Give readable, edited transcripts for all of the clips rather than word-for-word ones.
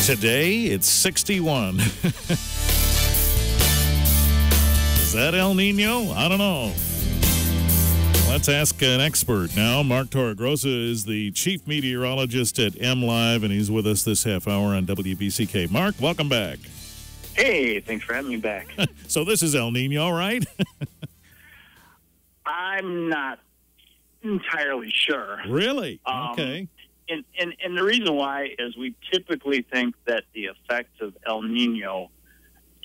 Today, it's 61. Is that El Nino? I don't know. Let's ask an expert now. Mark Toregrossa is the Chief Meteorologist at MLive, and he's with us this half hour on WBCK. Mark, welcome back. Hey, thanks for having me back. So this is El Nino, right? I'm not entirely sure. Really? Okay. And the reason why is we typically think that the effects of El Nino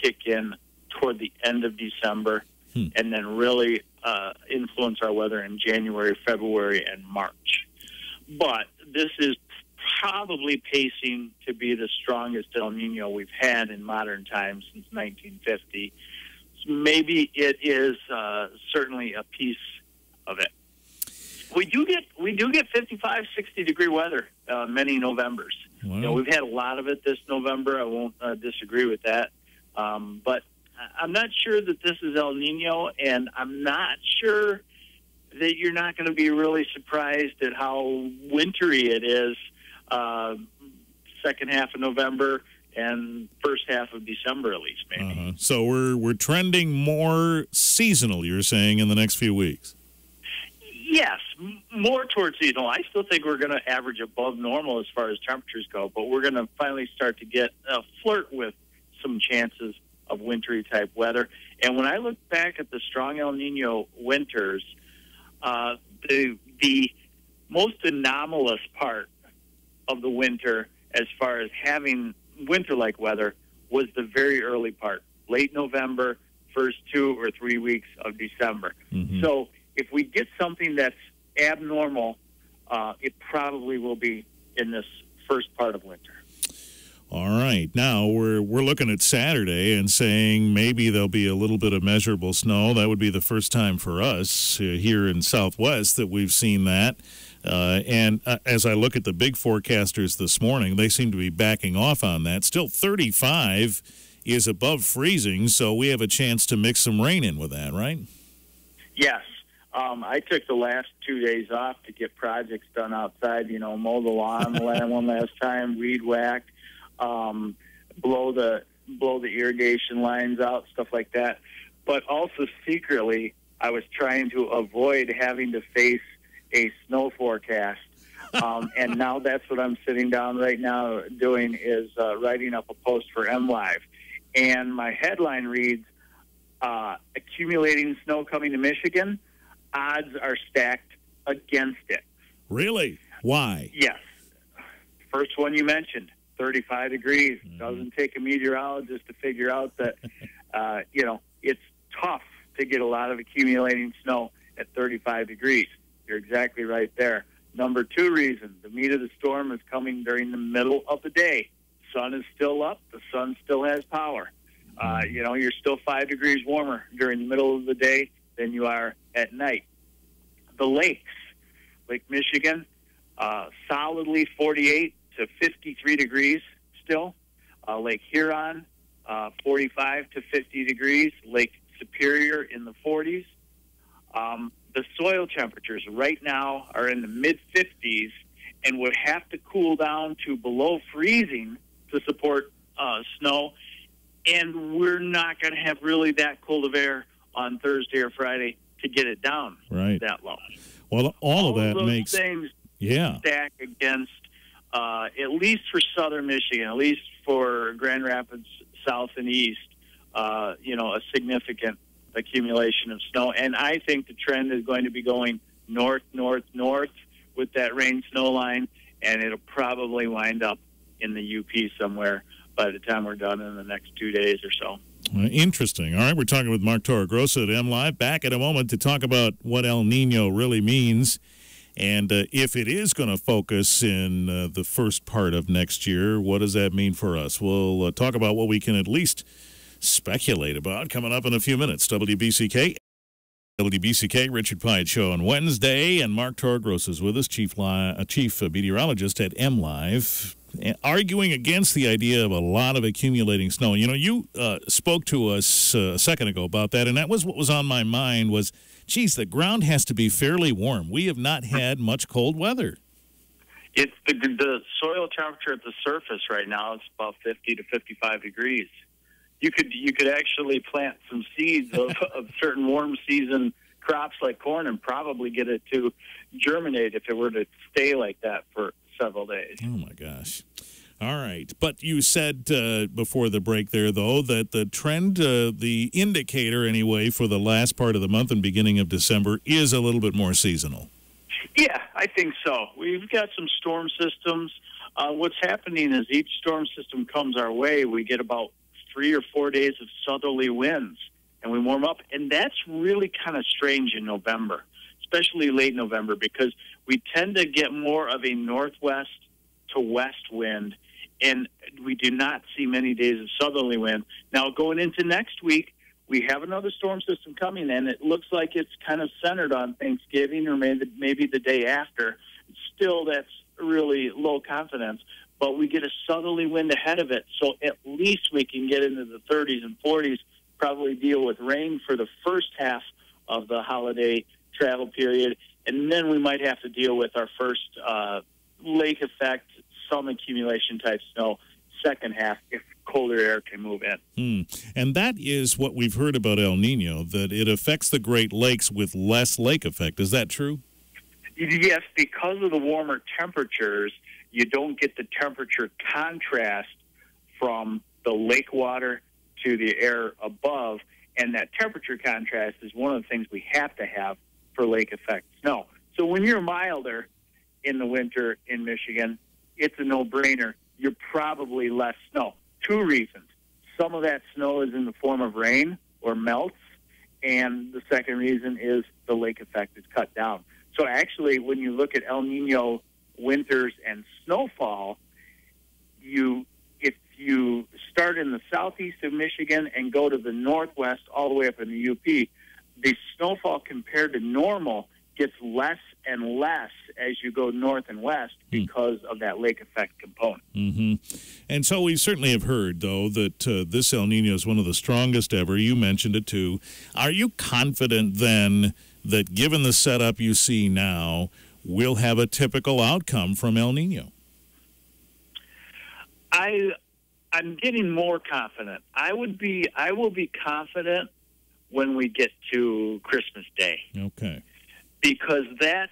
kick in toward the end of December and then really influence our weather in January, February, and March. But this is probably pacing to be the strongest El Nino we've had in modern times since 1950. So maybe it is certainly a piece of it. We do get 55, 60-degree weather many Novembers. Wow. You know, we've had a lot of it this November. I won't disagree with that. But I'm not sure that this is El Nino, and I'm not sure that you're not going to be really surprised at how wintry it is second half of November and first half of December, at least, maybe. So we're trending more seasonal, you're saying, in the next few weeks? Yes, more towards seasonal. I still think we're going to average above normal as far as temperatures go, but we're going to finally start to get flirt with some chances of wintry-type weather. And when I look back at the strong El Nino winters, the most anomalous part of the winter as far as having winter-like weather was the very early part, late November, first 2 or 3 weeks of December. So if we get something that's abnormal, it probably will be in this first part of winter. All right. Now we're looking at Saturday and saying maybe there'll be a little bit of measurable snow. That would be the first time for us here in Southwest that we've seen that. And as I look at the big forecasters this morning, they seem to be backing off on that. Still 35 is above freezing, so we have a chance to mix some rain in with that, right? Yes. I took the last 2 days off to get projects done outside, you know, mow the lawn one last time, weed whack, blow the irrigation lines out, stuff like that. But also secretly, I was trying to avoid having to face a snow forecast. And now that's what I'm sitting down right now doing is writing up a post for MLive. And my headline reads, accumulating snow coming to Michigan, odds are stacked against it. Really? Why? Yes. First one you mentioned, 35 degrees. Doesn't take a meteorologist to figure out that, it's tough to get a lot of accumulating snow at 35 degrees. You're exactly right there. Number 2 reason, the meat of the storm is coming during the middle of the day. Sun is still up. The sun still has power. You're still 5 degrees warmer during the middle of the day than you are at night. The lakes, Lake Michigan, solidly 48 to 53 degrees still. Lake Huron, 45 to 50 degrees. Lake Superior in the 40s. The soil temperatures right now are in the mid-50s and would have to cool down to below freezing to support snow. And we're not going to have really that cold of air on Thursday or Friday to get it down that low. Well, all of that those makes things stack against, at least for southern Michigan, at least for Grand Rapids south and east, a significant accumulation of snow. And I think the trend is going to be going north, north, north with that rain-snow line, and it'll probably wind up in the UP somewhere by the time we're done in the next 2 days or so. Interesting. All right, we're talking with Mark Toregrossa at MLive. Back in a moment to talk about what El Nino really means and if it is going to focus in the first part of next year, what does that mean for us? We'll talk about what we can at least speculate about coming up in a few minutes. WBCK, Richard Piet Show on Wednesday, and Mark Toregrossa is with us, Chief Meteorologist at MLive, arguing against the idea of a lot of accumulating snow. You know, you spoke to us a second ago about that, and that was what was on my mind was, geez, the ground has to be fairly warm. We have not had much cold weather. It's the soil temperature at the surface right now is about 50 to 55 degrees. You could actually plant some seeds of certain warm season crops like corn and probably get it to germinate if it were to stay like that for several days. Oh my gosh. All right. But you said before the break there, though, that the trend, the indicator anyway, for the last part of the month and beginning of December is a little bit more seasonal. Yeah, I think so. We've got some storm systems. What's happening is each storm system comes our way, we get about 3 or 4 days of southerly winds, and we warm up. And that's really kind of strange in November, especially late November, because we tend to get more of a northwest to west wind, and we do not see many days of southerly wind. Now, going into next week, we have another storm system coming, and it looks like it's kind of centered on Thanksgiving or maybe the day after. Still, that's really low confidence, but we get a southerly wind ahead of it, so at least we can get into the 30s and 40s, probably deal with rain for the first half of the holiday travel period, and then we might have to deal with our first lake effect, some accumulation type snow, second half if colder air can move in. And that is what we've heard about El Niño, that it affects the Great Lakes with less lake effect. Is that true? Yes, because of the warmer temperatures, you don't get the temperature contrast from the lake water to the air above, and that temperature contrast is one of the things we have to have for lake effect snow. So when you're milder in the winter in Michigan, it's a no-brainer. You're probably less snow. 2 reasons. Some of that snow is in the form of rain or melts, and the second reason is the lake effect is cut down. So actually, when you look at El Niño winters and snowfall, if you start in the southeast of Michigan and go to the northwest all the way up in the UP, the snowfall compared to normal gets less and less as you go north and west because of that lake effect component. And so we certainly have heard, though, that this El Niño is one of the strongest ever. You mentioned it, too. Are you confident, then, that given the setup you see now, we'll have a typical outcome from El Niño? I'm getting more confident. I will be confident when we get to Christmas Day. Okay. Because I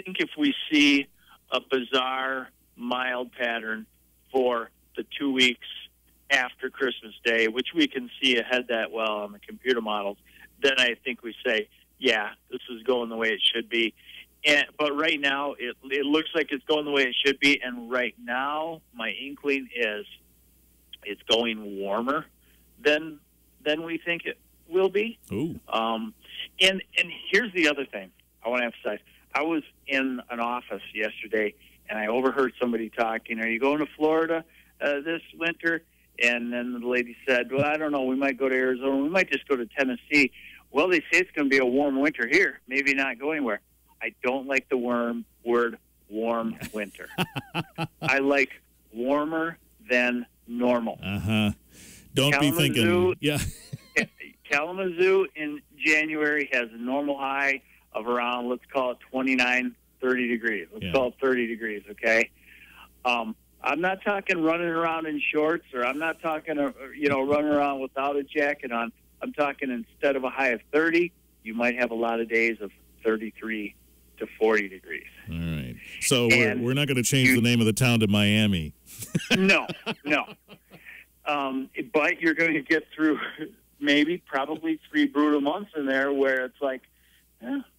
think if we see a bizarre, mild pattern for the 2 weeks after Christmas Day, which we can see ahead that well on the computer models, then I think we say, yeah, this is going the way it should be. But right now, it looks like it's going the way it should be, and right now, my inkling is it's going warmer than we think it will be. Ooh. And here's the other thing I want to emphasize. I was in an office yesterday, and I overheard somebody talking, are you going to Florida this winter? And then the lady said, well, I don't know. We might go to Arizona. We might just go to Tennessee. Well, they say it's going to be a warm winter here. Maybe not go anywhere. I don't like the word warm winter. I like warmer than normal. Don't be thinking. Yeah. Kalamazoo in January has a normal high of around, let's call it 29, 30 degrees. Let's call it 30 degrees, okay? I'm not talking running around in shorts, or I'm not talking, running around without a jacket on. I'm talking instead of a high of 30, you might have a lot of days of 33 to 40 degrees. All right. So we're not going to change the name of the town to Miami. No. But you're going to get through probably 3 brutal months in there where it's like,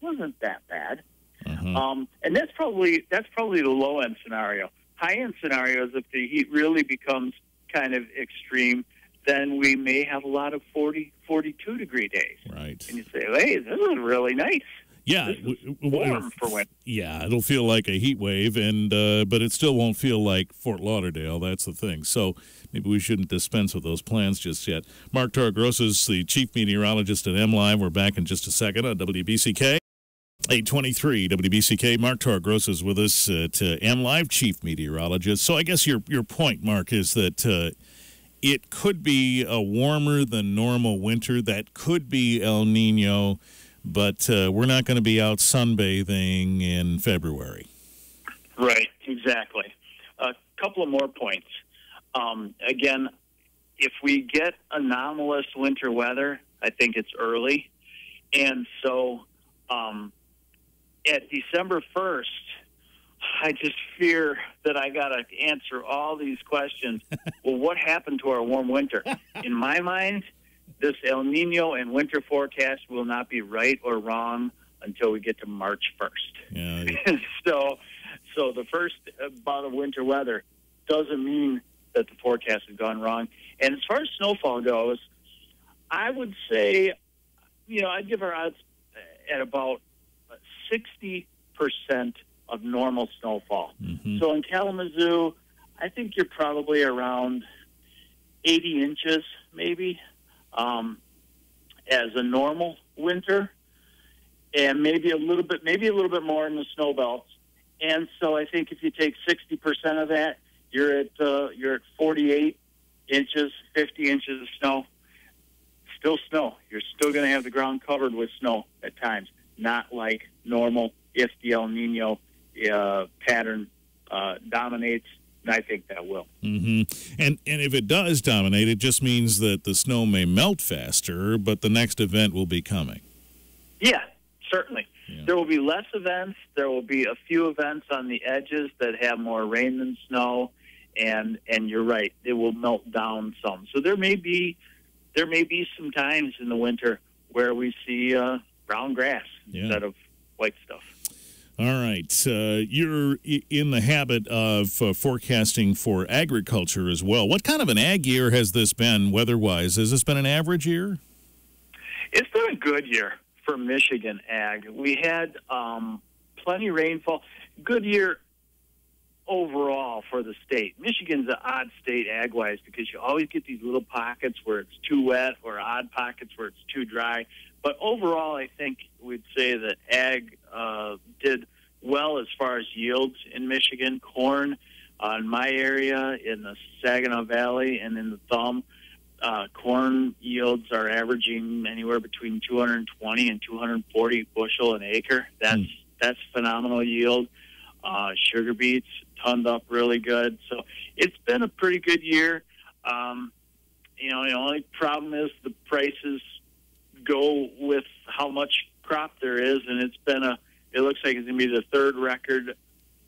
wasn't that bad. And that's probably the low end scenario. High end scenario is if the heat really becomes kind of extreme, then we may have a lot of 40, 42 degree days. Right. And you say, hey, this is really nice. Yeah, warm for winter. Yeah, it'll feel like a heat wave, but it still won't feel like Fort Lauderdale. That's the thing. So maybe we shouldn't dispense with those plans just yet. Mark Toregrossa is the Chief Meteorologist at MLive. We're back in just a second on WBCK. 823 WBCK. Mark Toregrossa is with us to MLive, Chief Meteorologist. So I guess your point, Mark, is that it could be a warmer than normal winter. That could be El Niño. But we're not going to be out sunbathing in February. Right, exactly. A couple of more points. Again, if we get anomalous winter weather, I think it's early. And so at December 1st, I just fear that I got to answer all these questions. Well, what happened to our warm winter? In my mind, this El Niño and winter forecast will not be right or wrong until we get to March 1st. Yeah. So the first bout of winter weather doesn't mean that the forecast has gone wrong. And as far as snowfall goes, I would say, I'd give our odds at about 60% of normal snowfall. Mm-hmm. So in Kalamazoo, I think you're probably around 80 inches, maybe, as a normal winter, and maybe a little bit more in the snow belts. And so I think if you take 60% of that, you're at 48 inches, 50 inches of snow. Still snow. You're still going to have the ground covered with snow at times, not like normal if the El Niño pattern dominates. And I think that will. Mm-hmm. And if it does dominate, it just means that the snow may melt faster, but the next event will be coming. Yeah, certainly. Yeah. There will be less events. There will be a few events on the edges that have more rain than snow, and you're right, it will melt down some. So there may be some times in the winter where we see brown grass instead of white stuff. All right. You're in the habit of forecasting for agriculture as well. What kind of an ag year has this been weather-wise? Has this been an average year? It's been a good year for Michigan ag. We had plenty of rainfall. Good year overall for the state. Michigan's an odd state ag-wise because you always get these little pockets where it's too wet or odd pockets where it's too dry. But overall, I think we'd say that ag did well as far as yields in Michigan. Corn in my area, in the Saginaw Valley and in the Thumb, corn yields are averaging anywhere between 220 and 240 bushel an acre. That's phenomenal yield. Sugar beets tonned up really good. So it's been a pretty good year. The only problem is the prices go with how much crop there is, and it looks like it's going to be the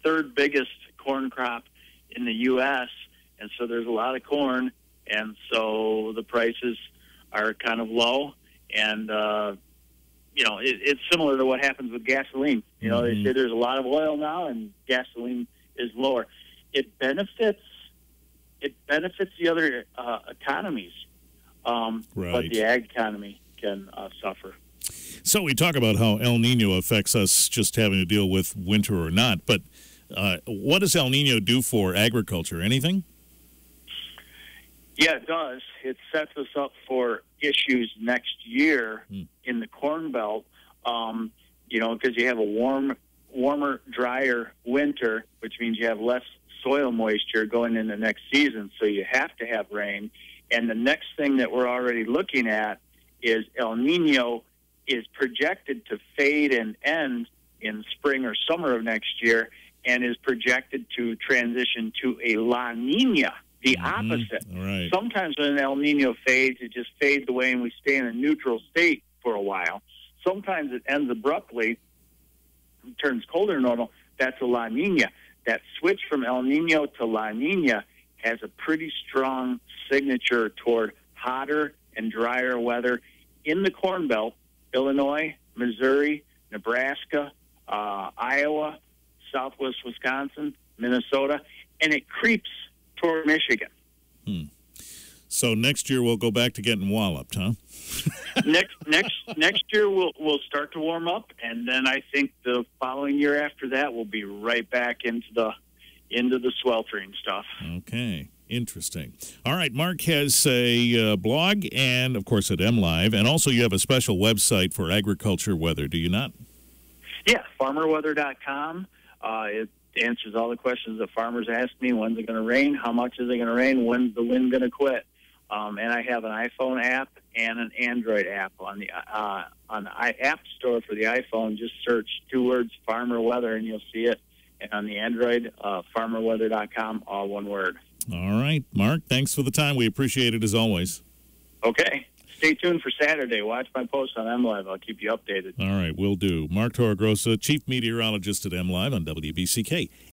third biggest corn crop in the U.S., and so there's a lot of corn, and so the prices are kind of low, and it's similar to what happens with gasoline. They say there's a lot of oil now, and gasoline is lower. It benefits the other economies, right. But the ag economy can suffer. So we talk about how El Niño affects us just having to deal with winter or not, but what does El Niño do for agriculture? Anything? Yeah, it does. It sets us up for issues next year in the Corn Belt, because you have a warmer, drier winter, which means you have less soil moisture going into next season, so you have to have rain. And the next thing that we're already looking at is El Niño is projected to fade and end in spring or summer of next year and is projected to transition to a La Niña, the opposite. Right. Sometimes when an El Niño fades, it just fades away and we stay in a neutral state for a while. Sometimes it ends abruptly and turns colder than normal. That's a La Niña. That switch from El Niño to La Niña has a pretty strong signature toward hotter and drier weather in the Corn Belt, Illinois, Missouri, Nebraska, Iowa, southwest Wisconsin, Minnesota, and it creeps toward Michigan. So next year we'll go back to getting walloped, huh? Next year we'll start to warm up, and then I think the following year after that we'll be right back into the sweltering stuff. Okay. Interesting. All right, Mark has a blog and, of course, at MLive, and also you have a special website for agriculture weather, do you not? Yeah, farmerweather.com. It answers all the questions that farmers ask me. When's it going to rain? How much is it going to rain? When's the wind going to quit? And I have an iPhone app and an Android app. On the App Store for the iPhone, just search 2 words, farmer weather, and you'll see it. and on the Android, farmerweather.com, all one word. All right, Mark, thanks for the time. We appreciate it as always. Okay. Stay tuned for Saturday. Watch my post on MLive. I'll keep you updated. All right, will do. Mark Toregrossa, Chief Meteorologist at MLive on WBCK.